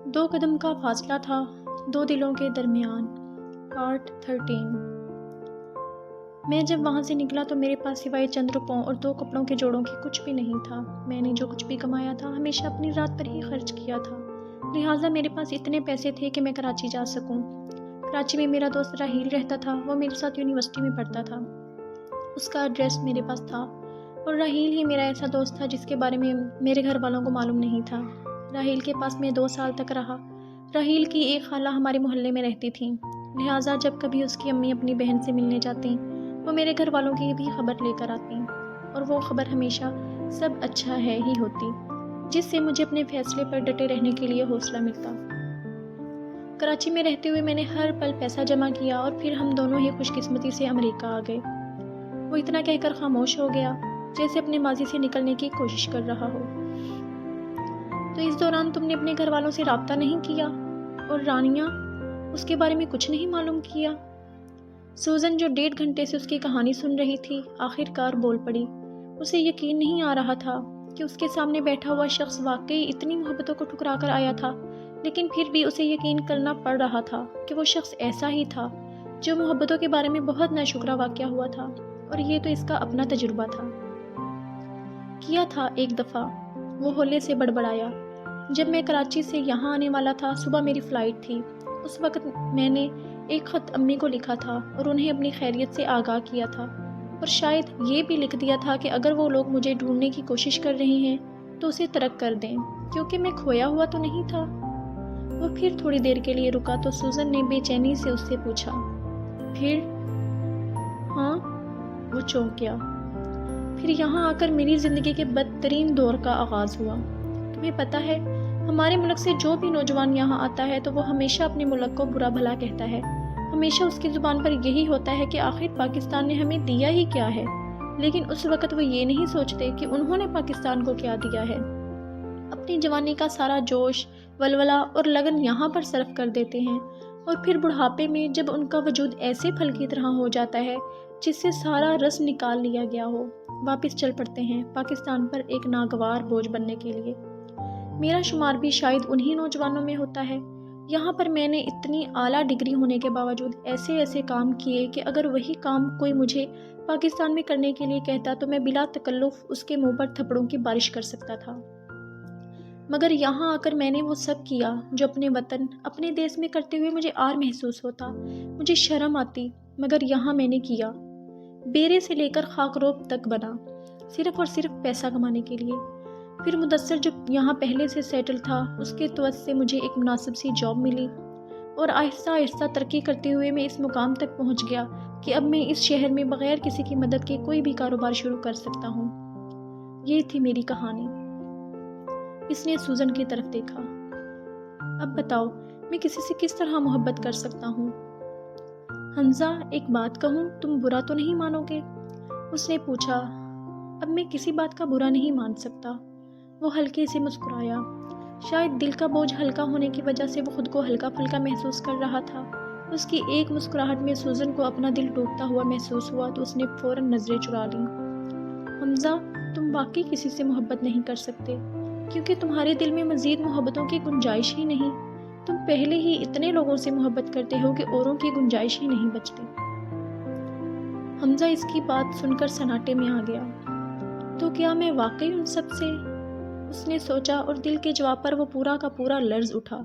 دو قدم کا فاصلہ تھا دو دلوں کے درمیان۔ پارٹ 13۔ میں جب وہاں سے نکلا تو میرے پاس سوائے چند روپوں اور دو کپڑوں کے جوڑوں کے کچھ بھی نہیں تھا۔ میں نے جو کچھ بھی کمایا تھا ہمیشہ اپنی ذات پر ہی خرچ کیا تھا، لہٰذا میرے پاس اتنے پیسے تھے کہ میں کراچی جا سکوں۔ کراچی میں میرا دوست راہیل رہتا تھا، وہ میرے ساتھ یونیورسٹی میں پڑھتا تھا۔ اس کا ایڈریس میرے پاس تھا، اور راہیل ہی میرا ایسا دوست تھا جس کے بارے میں میرے گھر والوں کو معلوم نہیں تھا۔ راہیل کے پاس میں 2 سال تک رہا۔ راہیل کی ایک خالہ ہمارے محلے میں رہتی تھیں، لہٰذا جب کبھی اس کی امی اپنی بہن سے ملنے جاتیں وہ میرے گھر والوں کی بھی خبر لے کر آتیں، اور وہ خبر ہمیشہ سب اچھا ہے ہی ہوتی، جس سے مجھے اپنے فیصلے پر ڈٹے رہنے کے لیے حوصلہ ملتا۔ کراچی میں رہتے ہوئے میں نے ہر پل پیسہ جمع کیا، اور پھر ہم دونوں ہی خوش قسمتی سے امریکہ آ گئے۔ وہ اتنا کہہ کر خاموش ہو گیا جیسے اپنے ماضی سے نکلنے کی کوشش کر رہا ہو۔ تو اس دوران تم نے اپنے گھر والوں سے رابطہ نہیں کیا؟ اور رانیہ، اس کے بارے میں کچھ نہیں معلوم کیا؟ سوزن جو 1.5 گھنٹے سے اس کی کہانی سن رہی تھی آخر کار بول پڑی۔ اسے یقین نہیں آ رہا تھا کہ اس کے سامنے بیٹھا ہوا شخص واقعی اتنی محبتوں کو ٹھکرا کر آیا تھا، لیکن پھر بھی اسے یقین کرنا پڑ رہا تھا کہ وہ شخص ایسا ہی تھا جو محبتوں کے بارے میں بہت ناشکرا واقعہ ہوا تھا، اور یہ تو اس کا اپنا تجربہ تھا۔ کیا تھا ایک دفعہ، وہ ہولے سے بڑبڑایا۔ جب میں کراچی سے یہاں آنے والا تھا، صبح میری فلائٹ تھی۔ اس وقت میں نے ایک خط امی کو لکھا تھا اور انہیں اپنی خیریت سے آگاہ کیا تھا، اور شاید یہ بھی لکھ دیا تھا کہ اگر وہ لوگ مجھے ڈھونڈنے کی کوشش کر رہے ہیں تو اسے ترک کر دیں، کیونکہ میں کھویا ہوا تو نہیں تھا۔ وہ پھر تھوڑی دیر کے لیے رکا تو سوزن نے بے چینی سے اس سے پوچھا، پھر؟ ہاں، وہ چونک گیا۔ پھر یہاں آ کر میری زندگی کے بدترین دور کا آغاز ہوا۔ تمہیں پتہ ہے، ہمارے ملک سے جو بھی نوجوان یہاں آتا ہے تو وہ ہمیشہ اپنے ملک کو برا بھلا کہتا ہے۔ ہمیشہ اس کی زبان پر یہی ہوتا ہے کہ آخر پاکستان نے ہمیں دیا ہی کیا ہے، لیکن اس وقت وہ یہ نہیں سوچتے کہ انہوں نے پاکستان کو کیا دیا ہے۔ اپنی جوانی کا سارا جوش، ولولہ اور لگن یہاں پر صرف کر دیتے ہیں، اور پھر بڑھاپے میں جب ان کا وجود ایسے پھل کی طرح ہو جاتا ہے جس سے سارا رس نکال لیا گیا ہو، واپس چل پڑتے ہیں پاکستان پر ایک ناگوار بوجھ بننے کے لیے۔ میرا شمار بھی شاید انہی نوجوانوں میں ہوتا ہے۔ یہاں پر میں نے اتنی اعلیٰ ڈگری ہونے کے باوجود ایسے کام کیے کہ اگر وہی کام کوئی مجھے پاکستان میں کرنے کے لیے کہتا تو میں بلا تکلف اس کے منہ پر تھپڑوں کی بارش کر سکتا تھا۔ مگر یہاں آ کر میں نے وہ سب کیا جو اپنے وطن، اپنے دیس میں کرتے ہوئے مجھے عار محسوس ہوتا، مجھے شرم آتی، مگر یہاں میں نے کیا۔ بیرے سے لے کر خاکروب تک بنا، صرف اور صرف پیسہ کمانے کے لیے۔ پھر مدثر جو یہاں پہلے سے سیٹل تھا، اس کے توسط سے مجھے ایک مناسب سی جاب ملی، اور آہستہ آہستہ ترقی کرتے ہوئے میں اس مقام تک پہنچ گیا کہ اب میں اس شہر میں بغیر کسی کی مدد کے کوئی بھی کاروبار شروع کر سکتا ہوں۔ یہ تھی میری کہانی۔ اس نے سوزن کی طرف دیکھا۔ اب بتاؤ، میں کسی سے کس طرح محبت کر سکتا ہوں؟ حمزہ، ایک بات کہوں، تم برا تو نہیں مانو گے؟ اس نے پوچھا۔ اب میں کسی بات کا برا نہیں مان سکتا۔ وہ ہلکے سے مسکرایا۔ شاید دل کا بوجھ ہلکا ہونے کی وجہ سے وہ خود کو ہلکا پھلکا محسوس کر رہا تھا۔ اس کی ایک مسکراہٹ میں سوزن کو اپنا دل ٹوٹتا ہوا محسوس ہوا تو اس نے فوراً نظریں چرا لیں۔ حمزہ، تم واقعی کسی سے محبت نہیں کر سکتے، کیونکہ تمہارے دل میں مزید محبتوں کی گنجائش ہی نہیں۔ تم پہلے ہی اتنے لوگوں سے محبت کرتے ہو کہ اوروں کی گنجائش ہی نہیں بچتی۔ حمزہ اس کی بات سن کر سناٹے میں آ گیا۔ تو کیا میں واقعی ان سب سے؟ اس نے سوچا، اور دل کے جواب پر وہ پورا کا پورا لرز اٹھا۔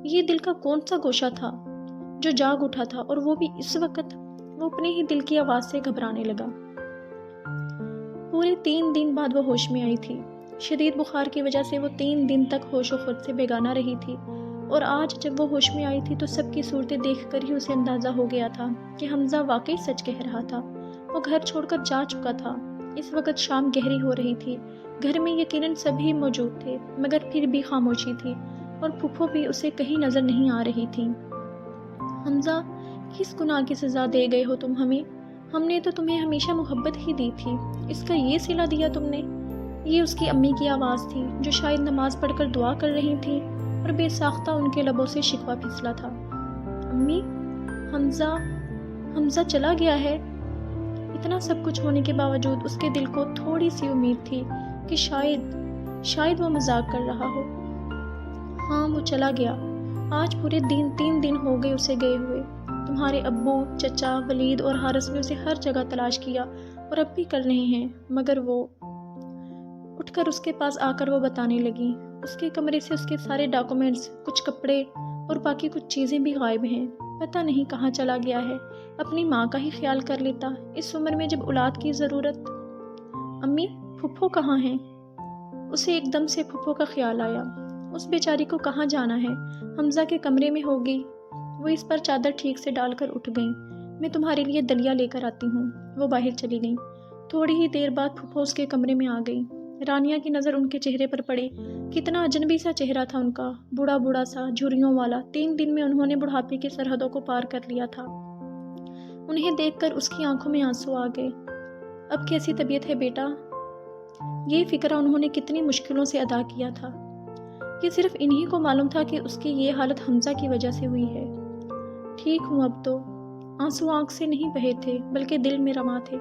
یہ دل کا کون سا گوشہ تھا جو جاگ اٹھا تھا، اور وہ بھی اس وقت؟ وہ اپنے ہی دل کی آواز سے گھبرانے لگا۔ پورے 3 دن بعد وہ ہوش میں آئی تھی۔ شدید بخار کی وجہ سے وہ 3 دن تک ہوش و خود سے بیگانہ رہی تھی، اور آج جب وہ ہوش میں آئی تھی تو سب کی صورتیں دیکھ کر ہی اسے اندازہ ہو گیا تھا کہ حمزہ واقعی سچ کہہ رہا تھا۔ وہ گھر چھوڑ کر جا چکا تھا۔ اس وقت شام گہری ہو رہی تھی۔ گھر میں یقیناً سبھی موجود تھے، مگر پھر بھی خاموشی تھی، اور پھپھو بھی اسے کہیں نظر نہیں آ رہی تھی۔ حمزہ، کس گناہ کی سزا دے گئے ہو تم ہمیں؟ ہم نے تو تمہیں ہمیشہ محبت ہی دی تھی، اس کا یہ صلہ دیا تم نے؟ یہ اس کی امی کی آواز تھی جو شاید نماز پڑھ کر دعا کر رہی تھی، اور بے ساختہ ان کے لبوں سے شکوہ پھسلا تھا۔ امی، حمزہ چلا گیا ہے۔ اتنا سب کچھ ہونے کے باوجود اس کے دل کو تھوڑی سی امید تھی کہ شاید وہ مذاق کر رہا ہو۔ ہاں وہ چلا گیا، آج پورے 3 دن ہو گئے اسے گئے ہوئے۔ تمہارے ابو، چچا، ولید اور حارث نے اسے ہر جگہ تلاش کیا اور اب بھی کر رہے ہیں، مگر وہ اٹھ کر اس کے پاس آ کر وہ بتانے لگی۔ اس کے کمرے سے اس کے سارے ڈاکومنٹس، کچھ کپڑے اور باقی کچھ چیزیں بھی غائب ہیں، پتہ نہیں کہاں چلا گیا ہے۔ اپنی ماں کا ہی خیال کر لیتا، اس عمر میں جب اولاد کی ضرورت۔ امی، پھپھو کہاں ہیں؟ اسے ایک دم سے پھپھو کا خیال آیا۔ اس بیچاری کو کہاں جانا ہے، حمزہ کے کمرے میں ہوگی۔ وہ اس پر چادر ٹھیک سے ڈال کر اٹھ گئیں۔ میں تمہارے لیے دلیا لے کر آتی ہوں۔ وہ باہر چلی گئیں۔ تھوڑی ہی دیر بعد پھپھو اس کے کمرے میں آ گئی۔ رانیہ کی نظر ان کے چہرے پر پڑی۔ کتنا اجنبی سا چہرہ تھا ان کا، بوڑھا بوڑھا سا، جھریوں والا۔ 3 دن میں انہوں نے بڑھاپے کی سرحدوں کو پار کر لیا تھا۔ انہیں دیکھ کر اس کی آنکھوں میں آنسو آ گئے۔ اب کیسی طبیعت ہے بیٹا؟ یہ فقرہ انہوں نے کتنی مشکلوں سے ادا کیا تھا۔ یہ صرف انہی کو معلوم تھا کہ اس کی یہ حالت حمزہ کی وجہ سے ہوئی ہے۔ ٹھیک ہوں اب تو۔ آنسو آنکھ سے نہیں بہے تھے بلکہ دل میں رواں تھے۔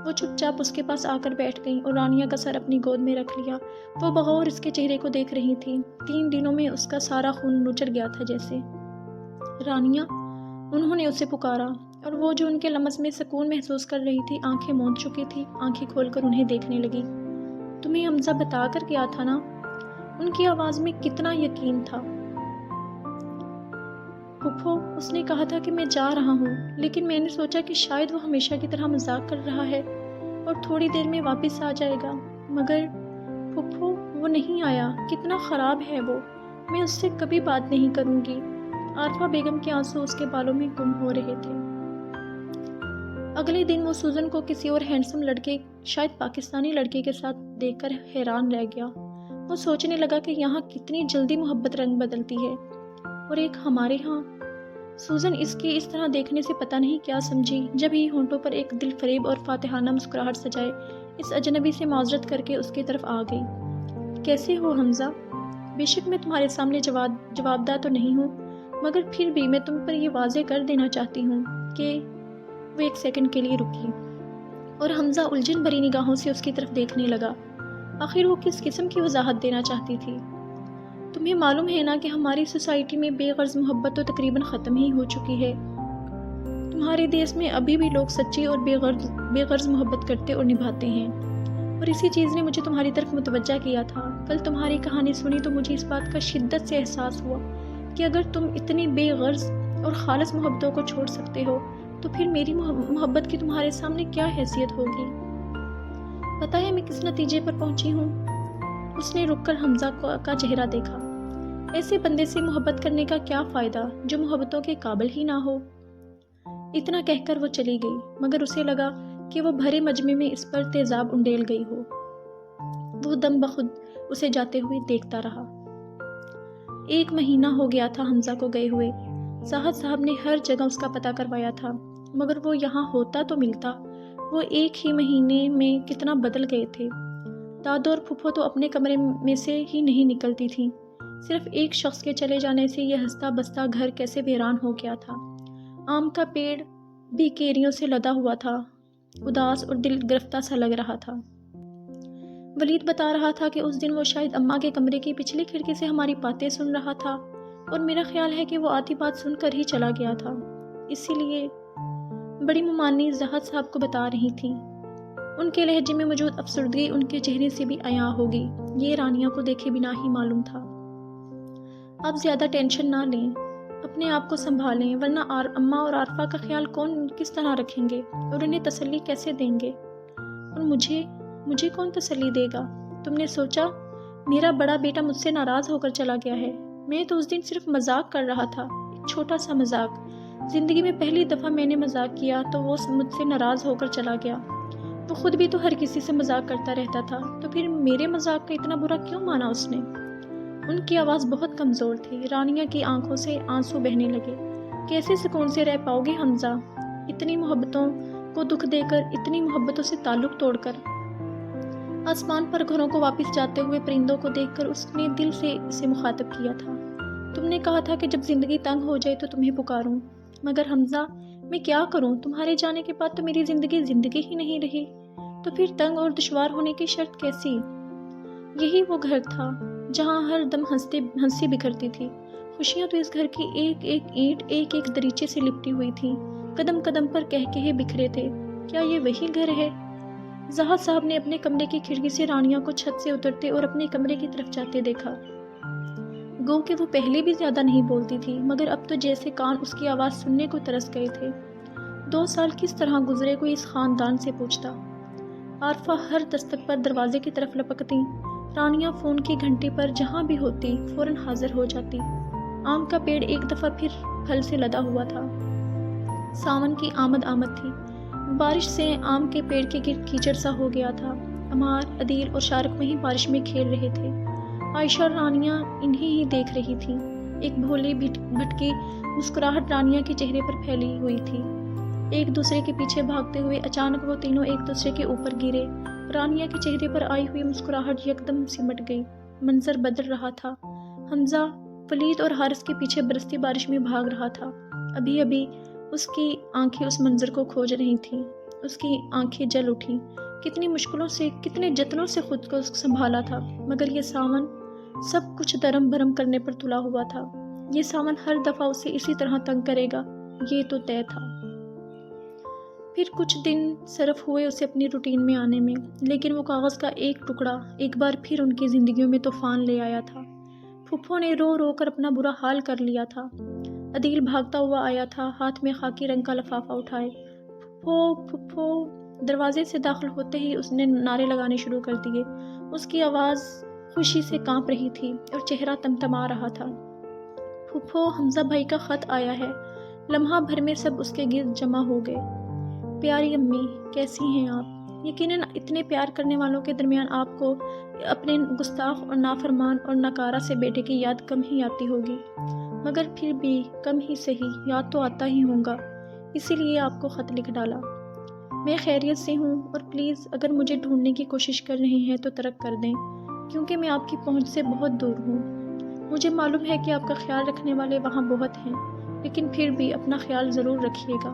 وہ چپ چاپ اس کے پاس آ کر بیٹھ گئیں اور رانیہ کا سر اپنی گود میں رکھ لیا۔ وہ بغور اس کے چہرے کو دیکھ رہی تھی۔ 3 دنوں میں اس کا سارا خون نچڑ گیا تھا جیسے۔ رانیہ، انہوں نے اسے پکارا، اور وہ جو ان کے لمس میں سکون محسوس کر رہی تھی آنکھیں موند چکی تھی، آنکھیں کھول کر انہیں دیکھنے لگی۔ تمہیں حمزہ بتا کر گیا تھا نا؟ ان کی آواز میں کتنا یقین تھا۔ پھپھو، اس نے کہا تھا کہ میں جا رہا ہوں، لیکن میں نے سوچا کہ شاید وہ ہمیشہ کی طرح مذاق کر رہا ہے اور تھوڑی دیر میں واپس آ جائے گا، مگر پھپھو وہ نہیں آیا۔ کتنا خراب ہے وہ، میں اس سے کبھی بات نہیں کروں گی۔ عارفہ بیگم کے آنسو اس کے بالوں میں گم ہو رہے تھے۔ اگلے دن وہ سوزن کو کسی اور ہینڈسم لڑکے، شاید پاکستانی لڑکے کے ساتھ دیکھ کر حیران رہ گیا۔ وہ سوچنے لگا کہ یہاں کتنی جلدی محبت رنگ بدلتی ہے، اور ایک ہمارے ہاں۔ سوزن اس کی اس طرح دیکھنے سے پتہ نہیں کیا سمجھی، جب ہی ہونٹوں پر ایک دل فریب اور فاتحانہ مسکراہٹ سجائے اس اجنبی سے معذرت کر کے اس کی طرف آ گئی۔ کیسے ہو حمزہ؟ بے شک میں تمہارے سامنے جوابدہ تو نہیں ہوں، مگر پھر بھی میں تم پر یہ واضح کر دینا چاہتی ہوں کہ… وہ ایک سیکنڈ کے لیے رکی اور حمزہ الجھن بھری نگاہوں سے اس کی طرف دیکھنے لگا۔ آخر وہ کس قسم کی وضاحت دینا چاہتی تھی؟ تمہیں معلوم ہے نا کہ ہماری سوسائٹی میں بے غرض محبت تو تقریباً ختم ہی ہو چکی ہے۔ تمہارے دیس میں ابھی بھی لوگ سچی اور بے غرض محبت کرتے اور نبھاتے ہیں، اور اسی چیز نے مجھے تمہاری طرف متوجہ کیا تھا۔ کل تمہاری کہانی سنی تو مجھے اس بات کا شدت سے احساس ہوا کہ اگر تم اتنی بے غرض اور خالص محبتوں کو چھوڑ سکتے ہو تو پھر میری محبت کی تمہارے سامنے کیا حیثیت ہوگی؟ پتہ ہے میں کس نتیجے پر پہنچی ہوں؟ اس نے رک کر حمزہ کا چہرہ دیکھا۔ ایسے بندے سے محبت کرنے کا کیا فائدہ جو محبتوں کے قابل ہی نہ ہو؟ اتنا کہہ کر وہ چلی گئی، مگر اسے لگا کہ وہ بھرے مجمع میں اس پر تیزاب انڈیل گئی ہو۔ وہ دم بخود اسے جاتے ہوئے دیکھتا رہا۔ 1 مہینہ ہو گیا تھا حمزہ کو گئے ہوئے۔ زاہد صاحب نے ہر جگہ اس کا پتہ کروایا تھا، مگر وہ یہاں ہوتا تو ملتا۔ وہ 1 ہی مہینے میں کتنا بدل گئے تھے۔ دادو اور پھپھو تو اپنے کمرے میں سے ہی نہیں نکلتی تھیں۔ صرف ایک شخص کے چلے جانے سے یہ ہنستا بستا گھر کیسے ویران ہو گیا تھا۔ آم کا پیڑ بھی کیریوں سے لدا ہوا تھا، اداس اور دل گرفتہ سا لگ رہا تھا۔ ولید بتا رہا تھا کہ اس دن وہ شاید اماں کے کمرے کی پچھلی کھڑکی سے ہماری باتیں سن رہا تھا، اور میرا خیال ہے کہ وہ آدھی بات سن کر ہی چلا گیا تھا۔ اسی لیے بڑی ممانی زاہد صاحب کو بتا رہی تھیں۔ ان کے لہجے میں موجود افسردگی ان کے چہرے سے بھی عیاں ہوگی، یہ رانیہ کو دیکھے بنا ہی معلوم تھا۔ آپ زیادہ ٹینشن نہ لیں، اپنے آپ کو سنبھالیں، ورنہ اماں اور عارفہ کا خیال کس طرح رکھیں گے اور انہیں تسلی کیسے دیں گے؟ اور مجھے کون تسلی دے گا؟ تم نے سوچا میرا بڑا بیٹا مجھ سے ناراض ہو کر چلا گیا ہے؟ میں تو اس دن صرف مذاق کر رہا تھا، ایک چھوٹا سا مذاق۔ زندگی میں پہلی دفعہ میں نے مذاق کیا تو وہ مجھ سے ناراض ہو کر چلا گیا۔ وہ خود بھی تو ہر کسی سے مذاق کرتا رہتا تھا، تو پھر میرے مذاق کا اتنا برا کیوں مانا اس نے؟ ان کی آواز بہت کمزور تھی۔ رانیہ کی آنکھوں سے آنسو بہنے لگے۔ کیسے سکون سے رہ پاؤ گے حمزہ، اتنی محبتوں کو دکھ دے کر، اتنی محبتوں سے تعلق توڑ کر؟ آسمان پر گھروں کو واپس جاتے ہوئے پرندوں کو دیکھ کر اس نے دل سے اسے مخاطب کیا تھا۔ تم نے کہا تھا کہ جب زندگی تنگ ہو جائے تو تمہیں پکاروں، مگر حمزہ میں کیا کروں؟ تمہارے جانے کے بعد تو میری زندگی ہی نہیں رہی، تو پھر تنگ اور دشوار ہونے کی شرط کیسی؟ یہی وہ گھر تھا جہاں ہر دم ہنسی بکھرتی تھی۔ خوشیاں تو اس گھر کی ایک ایک اینٹ ایک ایک دریچے سے لپٹی ہوئی تھیں، قدم قدم پر کہے بکھرے تھے۔ کیا یہ وہی گھر ہے؟ زاہد صاحب نے اپنے کمرے کی کھڑکی سے رانیہ کو چھت سے اترتے اور اپنے کمرے کی طرف جاتے دیکھا۔ گو کہ وہ پہلے بھی زیادہ نہیں بولتی تھی، مگر اب تو جیسے کان اس کی آواز سننے کو ترس گئے تھے۔ 2 سال کس طرح گزرے کوئی اس خاندان سے پوچھتا۔ عارفہ ہر دستک پر دروازے کی طرف لپکتی۔ رانیہ فون کی گھنٹی پر جہاں بھی ہوتی فوراً حاضر ہو جاتی۔ آم کا پیڑ ایک دفعہ پھر پھل سے لدا ہوا تھا۔ ساون کی آمد تھی۔ بارش سے آم کے پیڑ کے گرد کیچڑ سا ہو گیا تھا۔ عمار، عدیل اور شارق وہیں بارش میں کھیل رہے تھے۔ عائشہ اور رانیہ انہیں ہی دیکھ رہی تھی۔ ایک بھولی بھٹکی مسکراہٹ رانیہ کے چہرے پر پھیلی ہوئی تھی۔ ایک دوسرے کے پیچھے بھاگتے ہوئے اچانک وہ تینوں ایک دوسرے کے اوپر گرے۔ رانیہ کے چہرے پر آئی ہوئی مسکراہٹ یکدم سمٹ گئی۔ منظر بدل رہا تھا۔ حمزہ ولید اور حارث کے پیچھے برستی بارش میں بھاگ رہا تھا۔ ابھی ابھی اس کی آنکھیں اس منظر کو کھوج رہی تھیں۔ اس کی آنکھیں جل اٹھیں۔ کتنی مشکلوں سے، کتنے جتنوں سے خود کو سنبھالا تھا، مگر یہ ساون سب کچھ درم بھرم کرنے پر تلا ہوا تھا۔ یہ ساون ہر دفعہ اسے اسی طرح تنگ کرے گا، یہ تو طے تھا۔ پھر کچھ دن صرف ہوئے اسے اپنی روٹین میں آنے میں، لیکن وہ کاغذ کا ایک ٹکڑا ایک بار پھر ان کی زندگیوں میں طوفان لے آیا تھا۔ پھپھو نے رو رو کر اپنا برا حال کر لیا تھا۔ عدیل بھاگتا ہوا آیا تھا، ہاتھ میں خاکی رنگ کا لفافہ اٹھائے۔ پھپھو پھپھو۔ دروازے سے داخل ہوتے ہی اس نے نعرے لگانے شروع کر دیے۔ اس کی آواز خوشی سے کانپ رہی تھی اور چہرہ تمتما رہا تھا۔ پھپھو، حمزہ بھائی کا خط آیا ہے۔ لمحہ بھر میں سب اس کے گرد جمع ہو گئے۔ پیاری امی، کیسی ہیں آپ؟ یقیناً اتنے پیار کرنے والوں کے درمیان آپ کو اپنے گستاخ اور نافرمان اور ناکارہ سے بیٹے کی یاد کم ہی آتی ہوگی، مگر پھر بھی کم ہی صحیح یاد تو آتا ہی ہوگا، اسی لیے آپ کو خط لکھ ڈالا۔ میں خیریت سے ہوں، اور پلیز اگر مجھے ڈھونڈنے کی کوشش کر رہے ہیں تو ترک کر دیں، کیونکہ میں آپ کی پہنچ سے بہت دور ہوں۔ مجھے معلوم ہے کہ آپ کا خیال رکھنے والے وہاں بہت ہیں، لیکن پھر بھی اپنا خیال ضرور رکھیے گا۔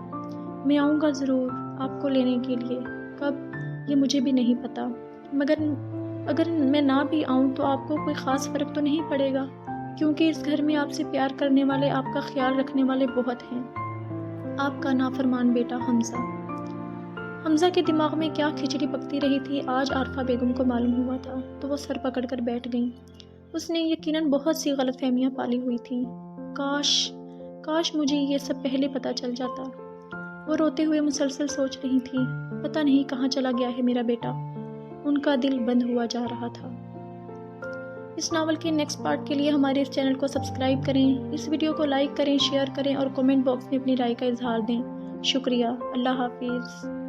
میں آؤں گا ضرور آپ کو لینے کے لیے، کب یہ مجھے بھی نہیں پتا، مگر اگر میں نہ بھی آؤں تو آپ کو کوئی خاص فرق تو نہیں پڑے گا، کیونکہ اس گھر میں آپ سے پیار کرنے والے، آپ کا خیال رکھنے والے بہت ہیں۔ آپ کا نافرمان بیٹا حمزہ۔ حمزہ کے دماغ میں کیا کھچڑی پکتی رہی تھی، آج عارفہ بیگم کو معلوم ہوا تھا تو وہ سر پکڑ کر بیٹھ گئیں۔ اس نے یقیناً بہت سی غلط فہمیاں پالی ہوئی تھیں۔ کاش مجھے یہ سب پہلے پتہ چل جاتا۔ وہ روتے ہوئے مسلسل سوچ رہی تھی، پتہ نہیں کہاں چلا گیا ہے میرا بیٹا۔ ان کا دل بند ہوا جا رہا تھا۔ اس ناول کے نیکسٹ پارٹ کے لیے ہمارے اس چینل کو سبسکرائب کریں، اس ویڈیو کو لائک کریں، شیئر کریں اور کمنٹ باکس میں اپنی رائے کا اظہار دیں۔ شکریہ۔ اللہ حافظ۔